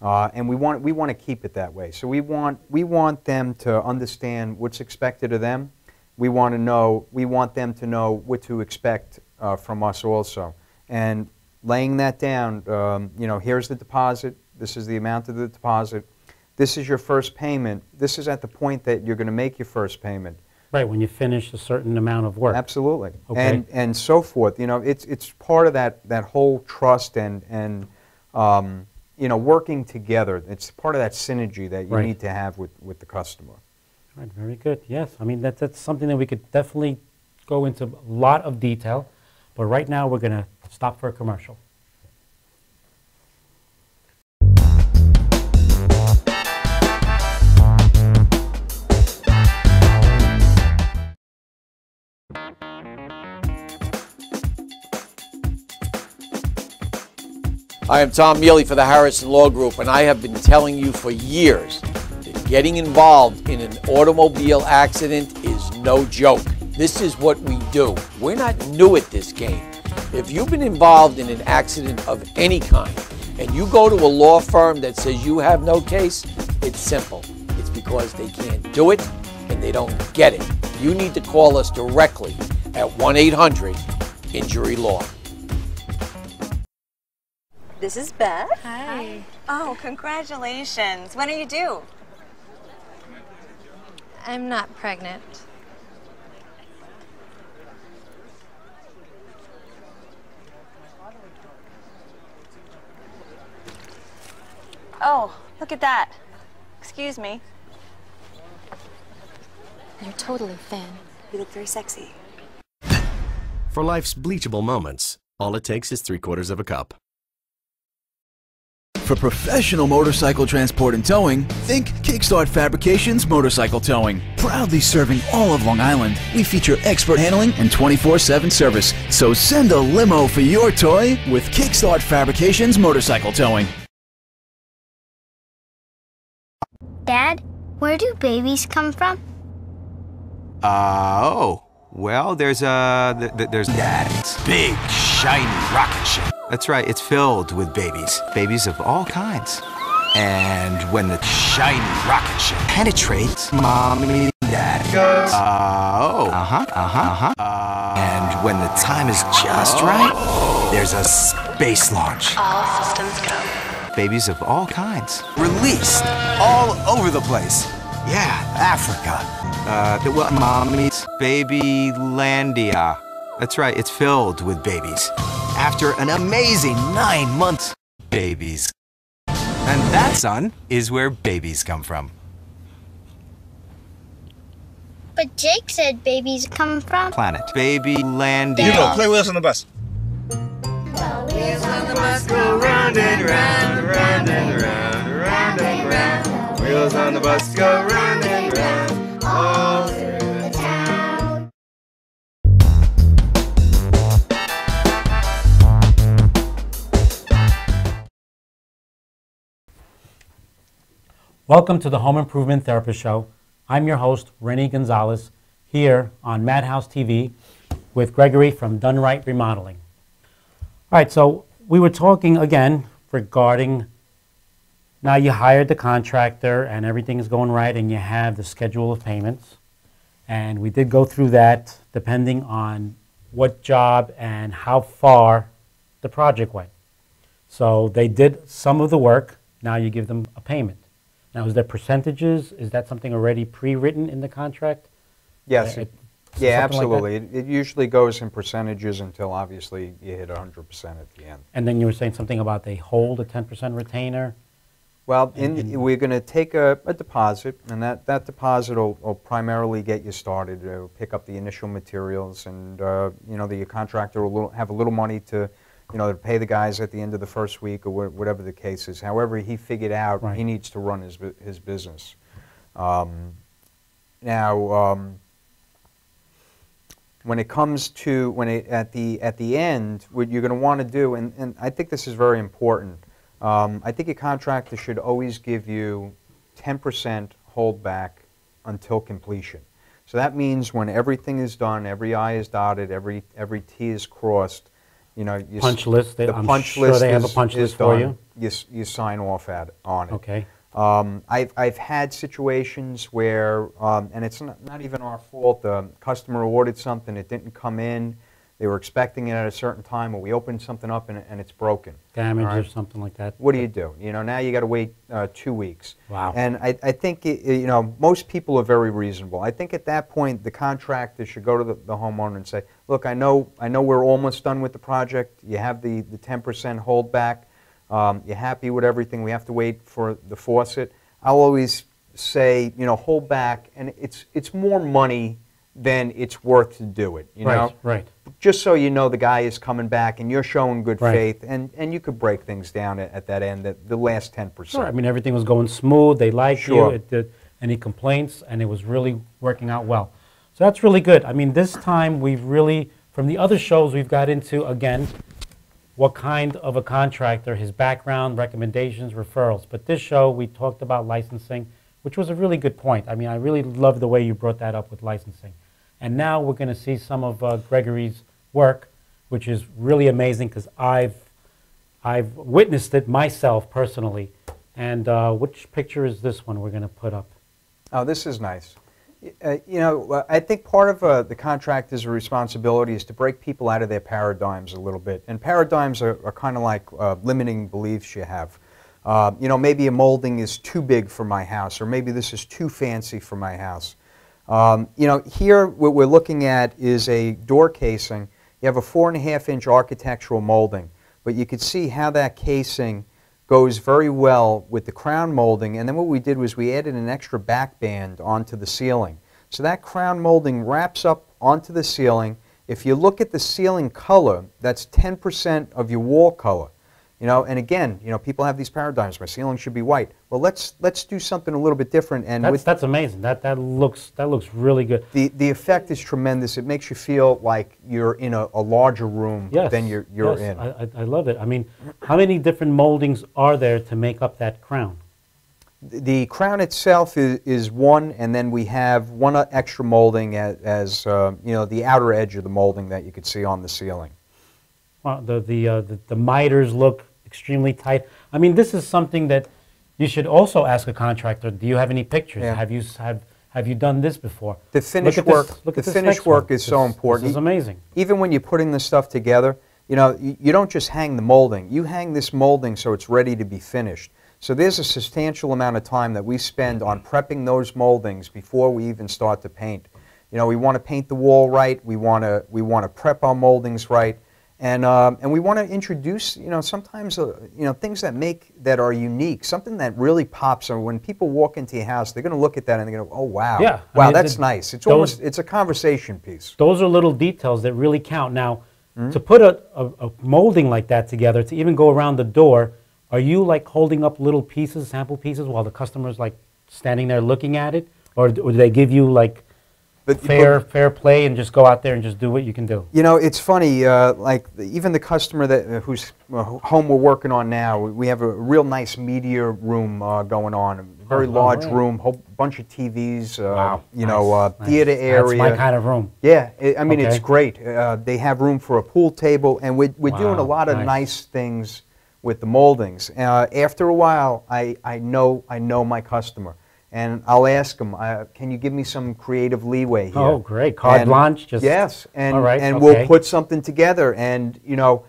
And we want to keep it that way. So we want them to understand what's expected of them. We want them to know what to expect from us also. And laying that down, you know, here's the deposit. This is the amount of the deposit. This is your first payment. This is at the point that you're going to make your first payment. Right, when you finish a certain amount of work. Absolutely. Okay. And so forth. You know, it's part of that whole trust and you know, working together. It's part of that synergy that you need to have with the customer. Right, very good. Yes, I mean, that's something that we could definitely go into a lot of detail. But right now, we're going to stop for a commercial. I am Tom Mealy for the Harrison Law Group, and I have been telling you for years that getting involved in an automobile accident is no joke. This is what we do. We're not new at this game. If you've been involved in an accident of any kind, and you go to a law firm that says you have no case, it's simple. It's because they can't do it and they don't get it. You need to call us directly at 1-800-INJURY-LAW. This is Beth. Hi. Oh, congratulations. When are you due? I'm not pregnant. Oh, look at that. Excuse me. You're totally thin. You look very sexy. For life's bleachable moments, all it takes is 3/4 of a cup. For professional motorcycle transport and towing, think Kickstart Fabrications Motorcycle Towing. Proudly serving all of Long Island, we feature expert handling and 24/7 service. So send a limo for your toy with Kickstart Fabrications Motorcycle Towing. Dad, where do babies come from? Well, there's that big, shiny rocket ship. That's right, it's filled with babies. Babies of all kinds. And when the shiny rocket ship penetrates, Mommy and Dad goes, and when the time is just right, there's a space launch. All systems go. Babies of all kinds. Released all over the place. Yeah, Africa. Mommy's Babylandia. That's right, it's filled with babies. After an amazing 9 months, babies. And that, son, is where babies come from. But Jake said babies come from Planet Babylandia. You know, play with us on the bus. wheels on the bus Go round and round, round and round, round and round. Wheels on the bus go round and round, all through the town. Welcome to the Home Improvement Therapist Show. I'm your host, Rennie Gonzalez, here on Madhouse TV with Gregory from Done Right Remodeling. All right, so we were talking again regarding, now you hired the contractor and everything is going right and you have the schedule of payments. And we did go through that depending on what job and how far the project went. So they did some of the work, now you give them a payment. Now, is there percentages? Is that something already pre-written in the contract? Yes. Yeah, absolutely. Like it usually goes in percentages until obviously you hit 100% at the end. And then you were saying something about they hold a 10% retainer? Well, we're going to take a deposit, and that deposit will primarily get you started. It'll pick up the initial materials, and the contractor will have a little money to to pay the guys at the end of the first week or whatever the case is. However, he figured out he needs to run his business. When it comes to at the end, what you're going to want to do, and I think this is very important. I think a contractor should always give you 10% holdback until completion. So that means when everything is done, every I is dotted, every T is crossed. Punch list. I'm punch sure list they have a punch list for you. You sign off on it. Okay. I've had situations where, and it's not even our fault. The customer ordered something, it didn't come in. They were expecting it at a certain time, or we opened something up and it's broken. Damage or something like that. What do you do? Now you got to wait 2 weeks. Wow. And I think most people are very reasonable. I think at that point the contractor should go to the homeowner and say, look, I know we're almost done with the project. You have the 10% holdback. You're happy with everything. We have to wait for the faucet. I'll always say, hold back, and it's more money than it's worth to do it. Right. Just so you know the guy is coming back and you're showing good faith, and you could break things down at that end, the last 10%. Sure. I mean, everything was going smooth. They liked you. It did any complaints, and it was really working out well. So that's really good. I mean, this time we've really, from the other shows, we've got into, again, what kind of a contractor, his background, recommendations, referrals. But this show, we talked about licensing, which was a really good point. I mean, I really love the way you brought that up with licensing. And now we're going to see some of Gregory's work, which is really amazing because I've witnessed it myself personally. And which picture is this one we're going to put up? Oh, this is nice. You know, I think part of the contractor's responsibility is to break people out of their paradigms a little bit. And paradigms are kind of like limiting beliefs you have. You know, maybe a molding is too big for my house, or maybe this is too fancy for my house. You know, here what we're looking at is a door casing. You have a 4.5-inch architectural molding, but you could see how that casing goes very well with the crown molding, and then what we did was we added an extra back band onto the ceiling. So that crown molding wraps up onto the ceiling. If you look at the ceiling color, that's 10% of your wall color. You know, and again, you know, people have these paradigms. My ceiling should be white. Well, let's do something a little bit different. And that's amazing. That looks really good. The effect is tremendous. It makes you feel like you're in a larger room than you're in. I love it. I mean, how many different moldings are there to make up that crown? The crown itself is one, and then we have one extra molding as you know, the outer edge of the molding that you could see on the ceiling. Well, the miters look extremely tight. I mean, this is something that you should also ask a contractor. Do you have any pictures? Yeah. Have you done this before? The finish work. The finish work is so important. This is amazing. Even when you're putting this stuff together, you know, you don't just hang the molding. You hang this molding so it's ready to be finished. So there's a substantial amount of time that we spend on prepping those moldings before we even start to paint. You know, we want to paint the wall right. We want to prep our moldings right. And we want to introduce, you know, sometimes, you know, things that are unique, something that really pops. Or when people walk into your house, they're going to look at that and they're going to, oh wow, yeah, wow, that's nice. It's almost, it's a conversation piece. Those are little details that really count. Now, to put a molding like that together, to even go around the door, are you like holding up little pieces, sample pieces, while the customer's like standing there looking at it, or do they give you like fair play and just go out there and just do what you can do? You know, it's funny, like even the customer whose home we're working on now, we have a real nice media room going on, a very large room, whole bunch of TVs, wow. You know, theater area. That's my kind of room. Yeah, I mean, it's great. They have room for a pool table, and we're doing a lot of nice things with the moldings. After a while, I know my customer. And I'll ask them, can you give me some creative leeway here? Oh, great. Carte blanche? Just, yes, and, all right, and we'll put something together. And, you know,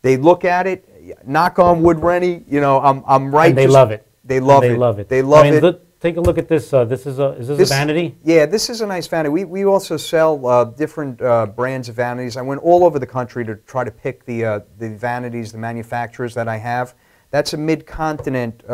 they look at it, knock on wood, Rennie, you know, I'm right. And they love it. They love it. They love it. They love it. Take a look at this. Is this a vanity? Yeah, this is a nice vanity. We also sell different brands of vanities. I went all over the country to try to pick the vanities, the manufacturers that I have. That's a mid-continent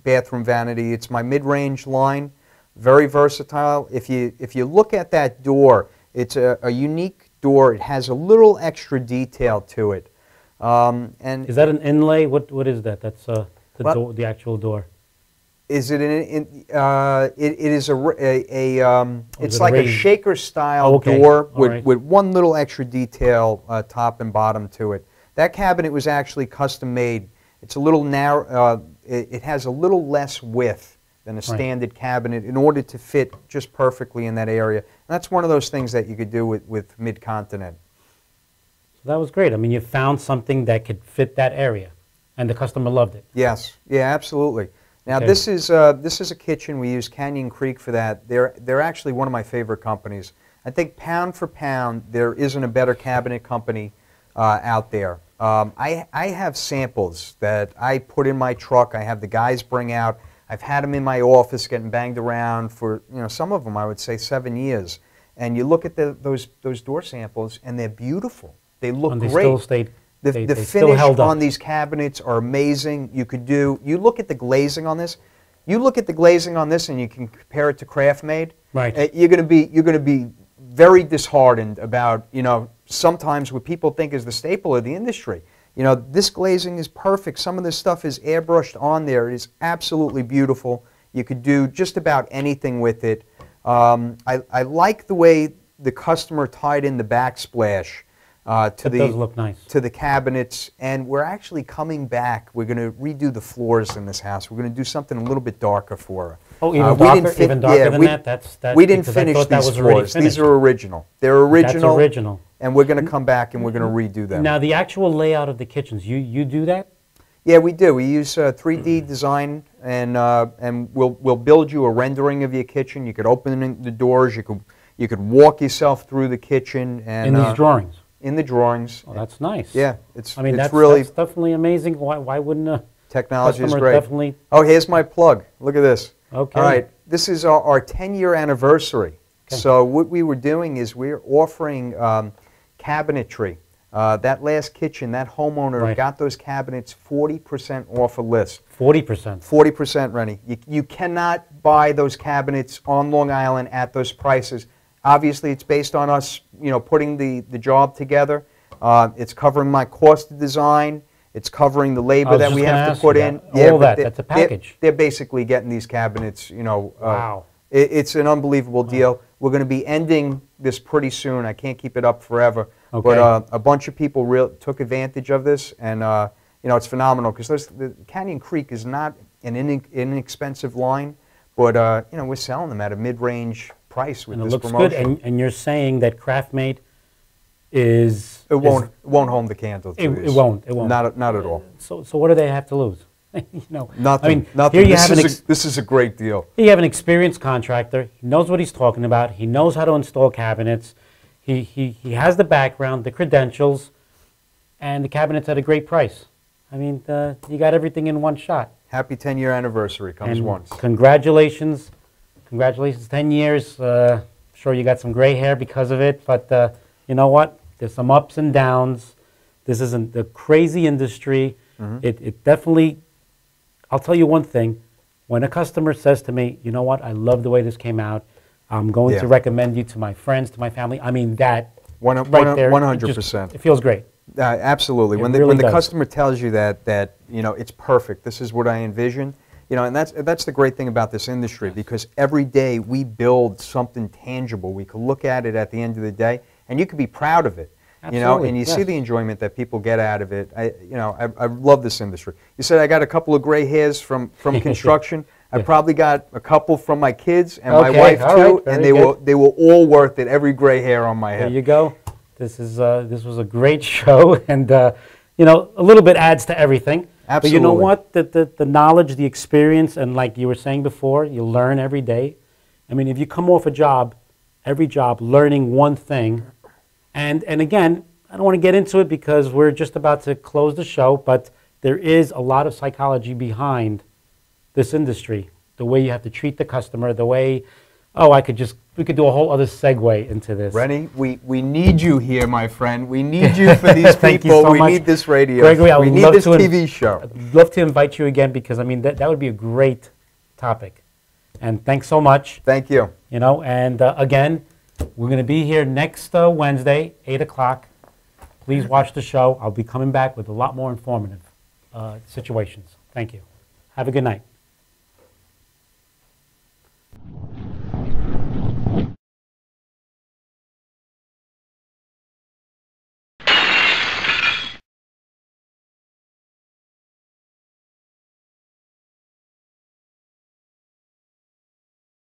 bathroom vanity. It's my mid-range line, very versatile. If you look at that door, it's a unique door. It has a little extra detail to it. And is that an inlay? What is that? That's the actual door. Is it it is it's like a shaker style door with one little extra detail top and bottom to it. That cabinet was actually custom made. It's a little narrow, it has a little less width than a standard cabinet in order to fit just perfectly in that area. And that's one of those things that you could do with mid-continent. So that was great. I mean, you found something that could fit that area, and the customer loved it. Yes, yeah, absolutely. Now this is a kitchen. We use Canyon Creek for that. They're actually one of my favorite companies. I think pound for pound, there isn't a better cabinet company out there. I have samples that I put in my truck. I have the guys bring out. I've had them in my office getting banged around for, you know, some of them I would say 7 years. And you look at those door samples and they're beautiful. They look and they great. Still stayed, the finish on these cabinets are amazing. You look at the glazing on this. You look at the glazing on this and you can compare it to Craft-Made. Right. You're going to be very disheartened about, you know, sometimes what people think is the staple of the industry. You know, this glazing is perfect. Some of this stuff is airbrushed on there. It is absolutely beautiful. You could do just about anything with it. I like the way the customer tied in the backsplash to the cabinets, and we're actually coming back. We're going to redo the floors in this house. We're going to do something a little bit darker for her. Oh, even darker than that? We didn't finish these floors. These are original. They're original. That's original. And we're going to come back and we're going to redo them. Now, the actual layout of the kitchens, you do that? Yeah, we do. We use 3D design and we'll build you a rendering of your kitchen. You could open the doors. You could walk yourself through the kitchen. And, in these drawings? In the drawings. Oh, that's nice. Yeah, I mean, it's that's definitely amazing. Why wouldn't a technology is customer great. definitely... Oh, here's my plug. Look at this. Okay. All right, this is our 10-year anniversary. Okay. So what we were doing is we're offering cabinetry. That last kitchen, that homeowner got those cabinets 40% off a list. 40%? 40%, Rennie. You cannot buy those cabinets on Long Island at those prices. Obviously, it's based on us, putting the job together. It's covering my cost of design. It's covering the labor that we have to put in. All that, that's a package. They're basically getting these cabinets, wow. It's an unbelievable deal. We're going to be ending this pretty soon. I can't keep it up forever. Okay. But a bunch of people took advantage of this, and it's phenomenal because the Canyon Creek is not an inexpensive line, but we're selling them at a mid-range price with this promotion. And it looks good, and you're saying that Craftmate is... It won't home the candle to it won't. Not at all. So what do they have to lose? Nothing. I mean, nothing. Here you this is a great deal. Here you have an experienced contractor. He knows what he's talking about. He knows how to install cabinets. He has the background, the credentials, and the cabinets at a great price. I mean, you got everything in one shot. Happy 10-year anniversary comes and once. Congratulations. Congratulations, 10 years. Sure you got some gray hair because of it, but you know what? There's some ups and downs. This isn't a crazy industry. Mm-hmm. It definitely... I'll tell you one thing. When a customer says to me, you know what, I love the way this came out. I'm going to recommend you to my friends, to my family. I mean, that right there, 100%. It feels great. Absolutely. When the customer tells you that it's perfect, this is what I envision, and that's the great thing about this industry, because every day we build something tangible. We can look at it at the end of the day, and you can be proud of it. Absolutely, and you see the enjoyment that people get out of it. I love this industry. You said I got a couple of gray hairs from construction. I probably got a couple from my kids and my wife too, and they were all worth it. Every gray hair on my head. There you go. This was a great show, and a little bit adds to everything. Absolutely. But you know what? The knowledge, the experience, and like you were saying before, you learn every day. I mean, if you come off a job, every job, learning one thing. And again, I don't want to get into it because we're just about to close the show, but there is a lot of psychology behind this industry. The way you have to treat the customer, the way, we could do a whole other segue into this. Rennie, we need you here, my friend. We need you for these Thank people. You so we much. Need this radio. Gregory, we need this TV show. I'd love to invite you again because, I mean, that would be a great topic. And thanks so much. Thank you. And again, we're going to be here next Wednesday, 8 o'clock. Please watch the show. I'll be coming back with a lot more informative situations. Thank you. Have a good night.